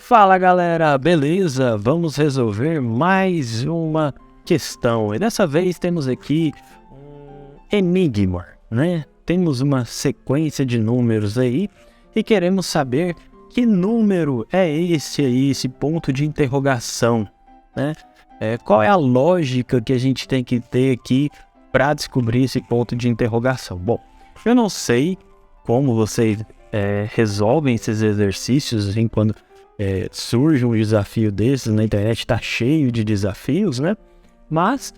Fala galera, beleza? Vamos resolver mais uma questão e dessa vez temos aqui um enigma, né? Temos uma sequência de números aí e queremos saber que número é esse aí, esse ponto de interrogação, né? Qual é a lógica que a gente tem que ter aqui para descobrir esse ponto de interrogação? Bom, eu não sei como vocês resolvem esses exercícios assim, quando surge um desafio desses, na internet está cheio de desafios, né? Mas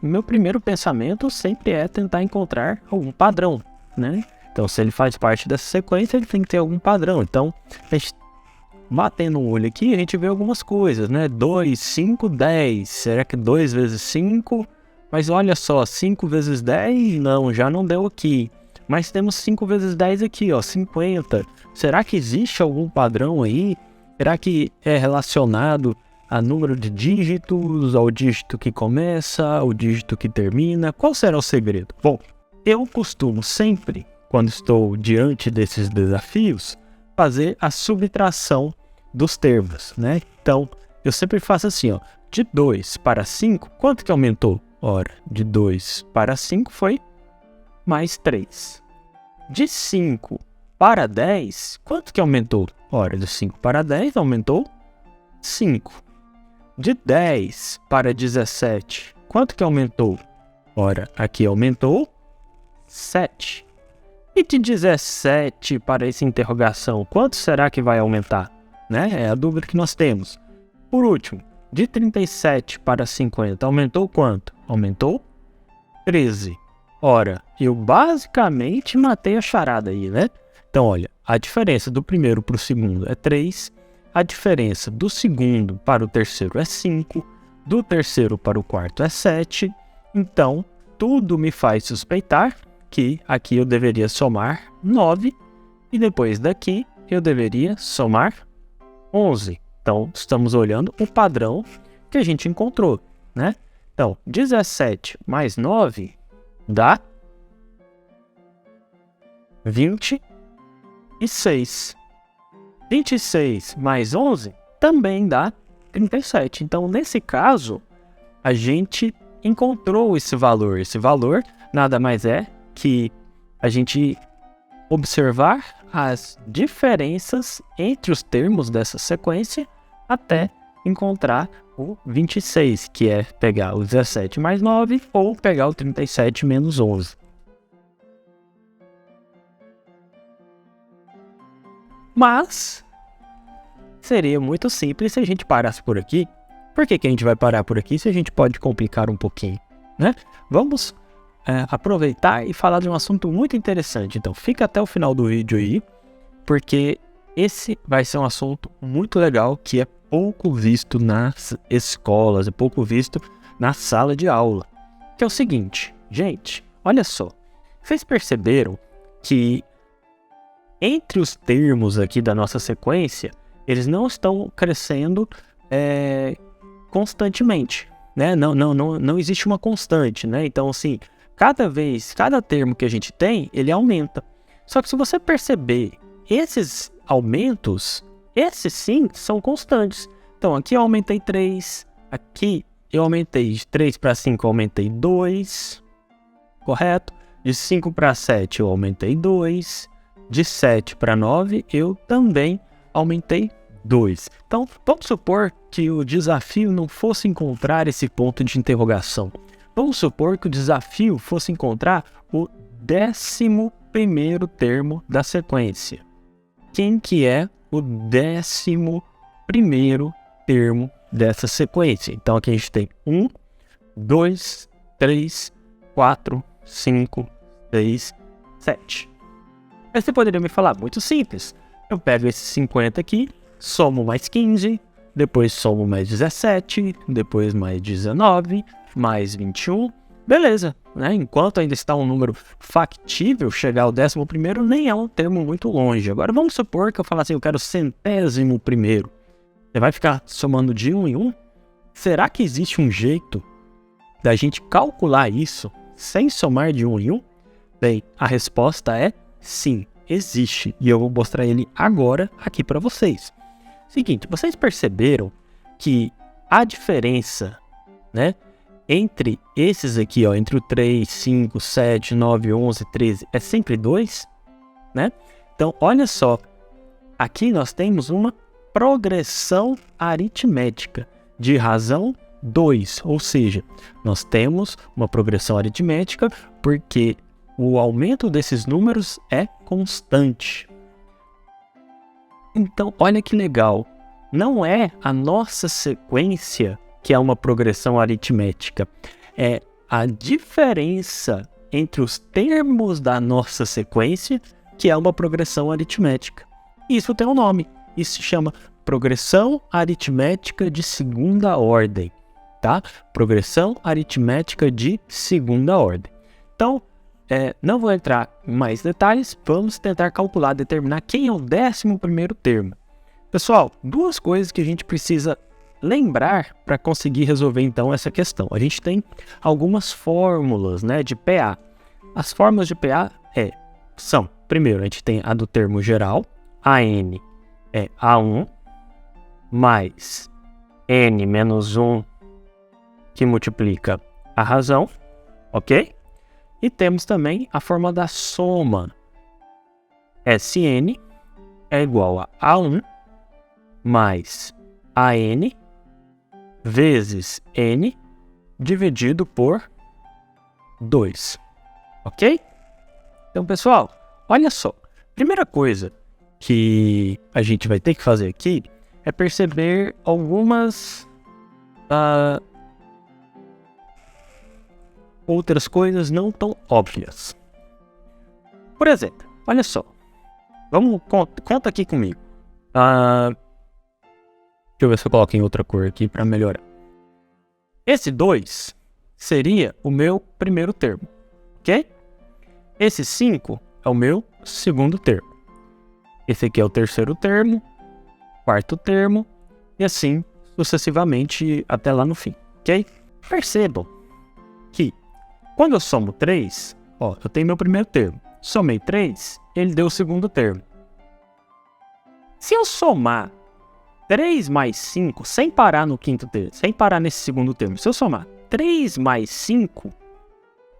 meu primeiro pensamento sempre é tentar encontrar algum padrão, né? Então, se ele faz parte dessa sequência, ele tem que ter algum padrão. Então, a gente, batendo um olho aqui, a gente vê algumas coisas, né? 2, 5, 10. Será que 2 vezes 5? Mas olha só, 5 vezes 10? Não, já não deu aqui. Mas temos 5 vezes 10 aqui, ó, 50. Será que existe algum padrão aí? Será que é relacionado a número de dígitos, ao dígito que começa, ao dígito que termina? Qual será o segredo? Bom, eu costumo sempre, quando estou diante desses desafios, fazer a subtração dos termos, né? Então, eu sempre faço assim, ó, de 2 para 5, quanto que aumentou? Ora, de 2 para 5 foi mais 3. De 5 para 10, quanto que aumentou? Ora, de 5 para 10 aumentou 5. De 10 para 17, quanto que aumentou? Ora, aqui aumentou 7. E de 17 para essa interrogação, quanto será que vai aumentar? Né? É a dúvida que nós temos. Por último, de 37 para 50, aumentou quanto? Aumentou 13. Ora, eu basicamente matei a charada aí, né? Então, olha, a diferença do primeiro para o segundo é 3, a diferença do segundo para o terceiro é 5, do terceiro para o quarto é 7, então tudo me faz suspeitar que aqui eu deveria somar 9 e depois daqui eu deveria somar 11. Então, estamos olhando o padrão que a gente encontrou, né? Então, 17 mais 9 dá 26. 26 mais 11 também dá 37. Então, nesse caso, a gente encontrou esse valor. Esse valor nada mais é que a gente observar as diferenças entre os termos dessa sequência até encontrar o 26, que é pegar o 17 mais 9 ou pegar o 37 menos 11. Mas seria muito simples se a gente parasse por aqui. Por que a gente vai parar por aqui se a gente pode complicar um pouquinho, né? Vamos aproveitar e falar de um assunto muito interessante. Então fica até o final do vídeo aí, porque esse vai ser um assunto muito legal que é pouco visto nas escolas, é pouco visto na sala de aula. Que é o seguinte, gente, olha só. Vocês perceberam que entre os termos aqui da nossa sequência, eles não estão crescendo constantemente, né? Não existe uma constante, né? Então, assim, cada termo que a gente tem, ele aumenta. Só que se você perceber, esses aumentos, esses sim, são constantes. Então, aqui eu aumentei 3, aqui eu aumentei de 3 para 5, eu aumentei 2, correto? De 5 para 7, eu aumentei 2. De 7 para 9, eu também aumentei 2. Então, vamos supor que o desafio não fosse encontrar esse ponto de interrogação. Vamos supor que o desafio fosse encontrar o 11º termo da sequência. Quem que é o 11º termo dessa sequência? Então, aqui a gente tem 1, 2, 3, 4, 5, 6, 7. Aí você poderia me falar, muito simples. Eu pego esses 50 aqui, somo mais 15, depois somo mais 17, depois mais 19, mais 21. Beleza, né? Enquanto ainda está um número factível, chegar ao 11º nem é um termo muito longe. Agora vamos supor que eu falo assim, eu quero o 100º. Você vai ficar somando de 1 em 1? Será que existe um jeito da gente calcular isso sem somar de 1 em 1? Bem, a resposta é sim, existe, e eu vou mostrar ele agora aqui para vocês. Seguinte, vocês perceberam que a diferença, né, entre esses aqui, ó, entre o 3, 5, 7, 9, 11, 13, é sempre 2, né? Então, olha só, aqui nós temos uma progressão aritmética de razão 2, ou seja, nós temos uma progressão aritmética porque o aumento desses números é constante. Então, olha que legal, não é a nossa sequência que é uma progressão aritmética, é a diferença entre os termos da nossa sequência que é uma progressão aritmética. Isso tem um nome, isso se chama progressão aritmética de segunda ordem, tá? Progressão aritmética de segunda ordem. Então, não vou entrar em mais detalhes, vamos tentar calcular, determinar quem é o 11º termo. Pessoal, duas coisas que a gente precisa lembrar para conseguir resolver então essa questão. A gente tem algumas fórmulas, né, de PA. As fórmulas de PA são, primeiro, a gente tem a do termo geral, AN é A1, mais N menos 1, que multiplica a razão, ok? E temos também a fórmula da soma. SN é igual a A1 mais AN vezes N dividido por 2, ok? Então, pessoal, olha só. Primeira coisa que a gente vai ter que fazer aqui é perceber algumas outras coisas não tão óbvias. Por exemplo, olha só. Conta aqui comigo. Deixa eu ver se eu coloco em outra cor aqui para melhorar. Esse 2 seria o meu primeiro termo, ok? Esse 5 é o meu segundo termo. Esse aqui é o terceiro termo, quarto termo, e assim sucessivamente até lá no fim, ok? Percebam que quando eu somo 3, ó, eu tenho meu primeiro termo. Somei 3, ele deu o segundo termo. Se eu somar 3 mais 5, sem parar no quinto termo, sem parar nesse segundo termo, se eu somar 3 mais 5,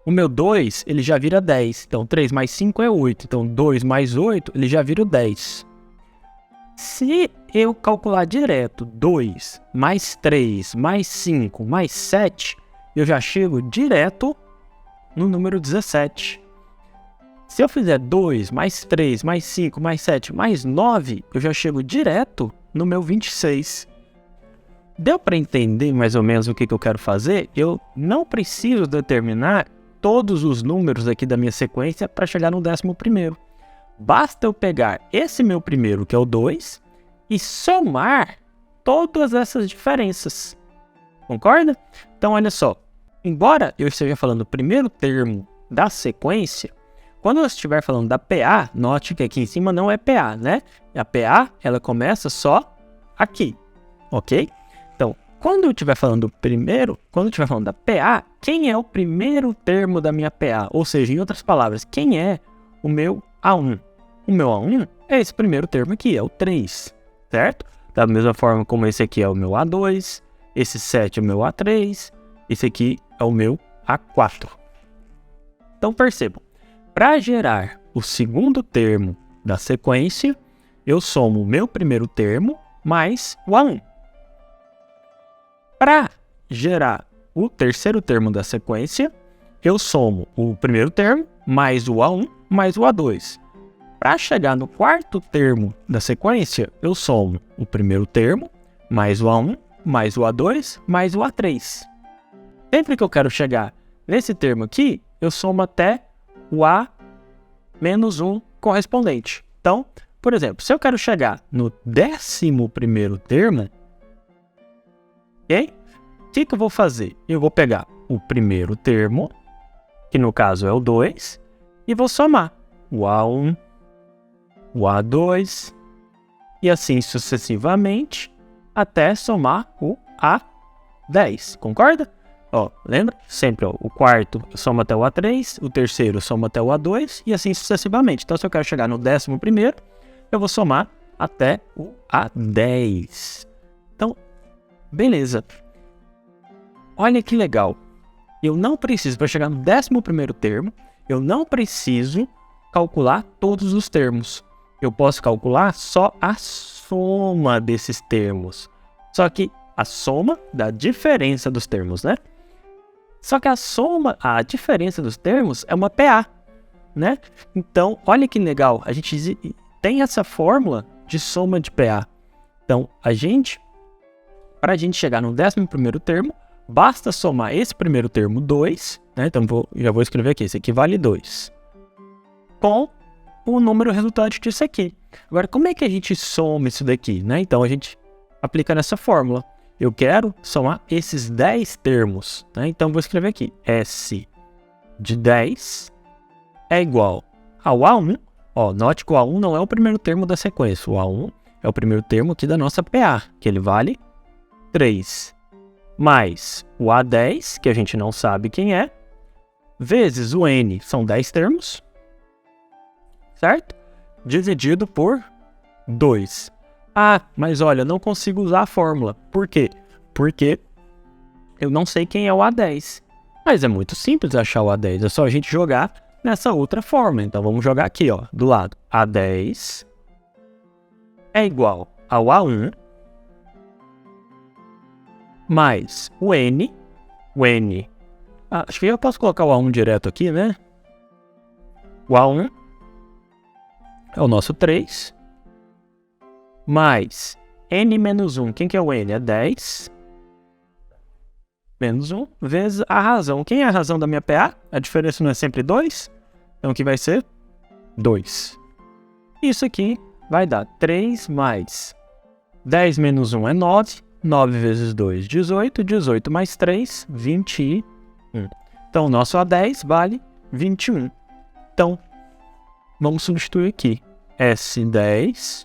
o meu 2, ele já vira 10. Então, 3 mais 5 é 8. Então, 2 mais 8, ele já vira o 10. Se eu calcular direto 2 mais 3 mais 5 mais 7, eu já chego direto no número 17. Se eu fizer 2 mais 3 mais 5 mais 7 mais 9, eu já chego direto no meu 26. Deu para entender mais ou menos o que eu quero fazer? Eu não preciso determinar todos os números aqui da minha sequência para chegar no 11º. Basta eu pegar esse meu primeiro, que é o 2, e somar todas essas diferenças. Concorda? Então, olha só. Embora eu esteja falando o primeiro termo da sequência, quando eu estiver falando da PA, note que aqui em cima não é PA, né? A PA, ela começa só aqui, ok? Então, quando eu estiver falando da PA, quem é o primeiro termo da minha PA? Ou seja, em outras palavras, quem é o meu A1? O meu A1 é esse primeiro termo aqui, é o 3, certo? Da mesma forma como esse aqui é o meu A2, esse 7 é o meu A3, esse aqui é o meu A4. Então, percebam, para gerar o segundo termo da sequência, eu somo o meu primeiro termo mais o A1. Para gerar o terceiro termo da sequência, eu somo o primeiro termo mais o A1 mais o A2. Para chegar no quarto termo da sequência, eu somo o primeiro termo mais o A1 mais o A2 mais o A3. Sempre que eu quero chegar nesse termo aqui, eu somo até o A menos 1 correspondente. Então, por exemplo, se eu quero chegar no 11º termo, ok? O que eu vou fazer? Eu vou pegar o primeiro termo, que no caso é o 2, e vou somar o A1, o A2, e assim sucessivamente, até somar o A10. Concorda? Ó, lembra? Sempre ó, o quarto eu somo até o A3, o terceiro eu somo até o A2, e assim sucessivamente. Então, se eu quero chegar no 11º, eu vou somar até o A10. Então, beleza. Olha que legal. Eu não preciso, para chegar no 11º termo, eu não preciso calcular todos os termos. Eu posso calcular só a soma desses termos. Só que a soma da diferença dos termos, né? Só que a diferença dos termos é uma PA, né? Então, olha que legal. A gente tem essa fórmula de soma de PA. Então, para a gente chegar no 11º termo, basta somar esse primeiro termo 2, né? Então, já vou escrever aqui, esse aqui vale 2, com o número resultante disso aqui. Agora, como é que a gente soma isso daqui, né? Então, a gente aplica nessa fórmula. Eu quero somar esses 10 termos, né? Então, vou escrever aqui, S de 10 é igual ao A1. Ó, note que o A1 não é o primeiro termo da sequência. O A1 é o primeiro termo aqui da nossa PA, que ele vale 3. Mais o A10, que a gente não sabe quem é, vezes o N, são 10 termos, certo? Dividido por 2. Ah, mas olha, eu não consigo usar a fórmula. Por quê? Porque eu não sei quem é o A10. Mas é muito simples achar o A10, é só a gente jogar nessa outra fórmula. Então vamos jogar aqui, ó, do lado. A10 é igual ao A1 mais o N. Acho que eu posso colocar o A1 direto aqui, né? O A1 é o nosso 3. Mais N menos 1. Quem que é o N? É 10. Menos 1 vezes a razão. Quem é a razão da minha PA? A diferença não é sempre 2? Então aqui vai ser 2. Isso aqui vai dar 3 mais 10 menos 1 é 9. 9 vezes 2, 18. 18 mais 3, 21. Então, o nosso A10 vale 21. Então, vamos substituir aqui. S10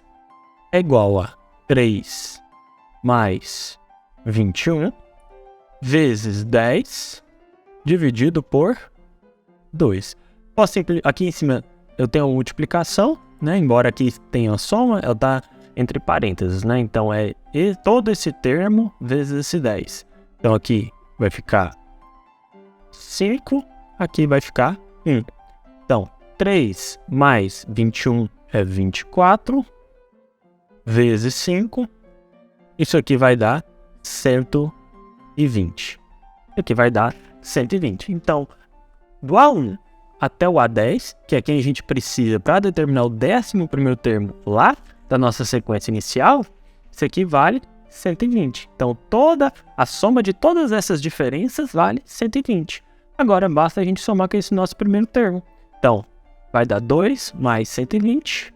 é igual a 3 mais 21 vezes 10 dividido por 2. Aqui em cima eu tenho a multiplicação, né? Embora aqui tenha a soma, ela está entre parênteses, né? Então é todo esse termo vezes esse 10. Então aqui vai ficar 5, aqui vai ficar 1. Então 3 mais 21 é 24 vezes 5. Isso aqui vai dar 120. Aqui vai dar 120. Então, do A1 até o A10, que é quem a gente precisa para determinar o 11º termo lá da nossa sequência inicial, isso aqui vale 120. Então, toda a soma de todas essas diferenças vale 120. Agora, basta a gente somar com esse nosso primeiro termo. Então, vai dar 2 mais 120,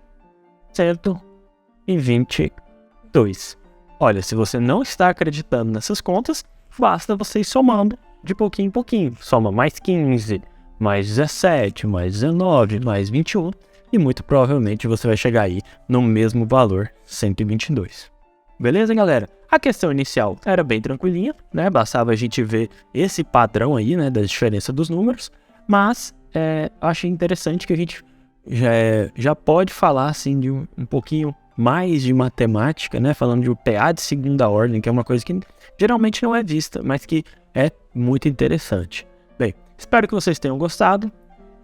122. Olha, se você não está acreditando nessas contas, basta você ir somando de pouquinho em pouquinho. Soma mais 15, mais 17, mais 19, mais 21. E muito provavelmente você vai chegar aí no mesmo valor, 122. Beleza, galera? A questão inicial era bem tranquilinha, né? Bastava a gente ver esse padrão aí, né, da diferença dos números. Mas achei interessante que a gente já pode falar assim de um pouquinho mais de matemática, né? Falando de um PA de segunda ordem, que é uma coisa que geralmente não é vista, mas que é muito interessante. Bem, espero que vocês tenham gostado.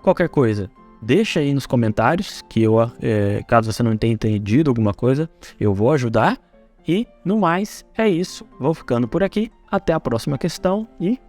Qualquer coisa, deixa aí nos comentários, que caso você não tenha entendido alguma coisa, eu vou ajudar. E, no mais, é isso. Vou ficando por aqui. Até a próxima questão e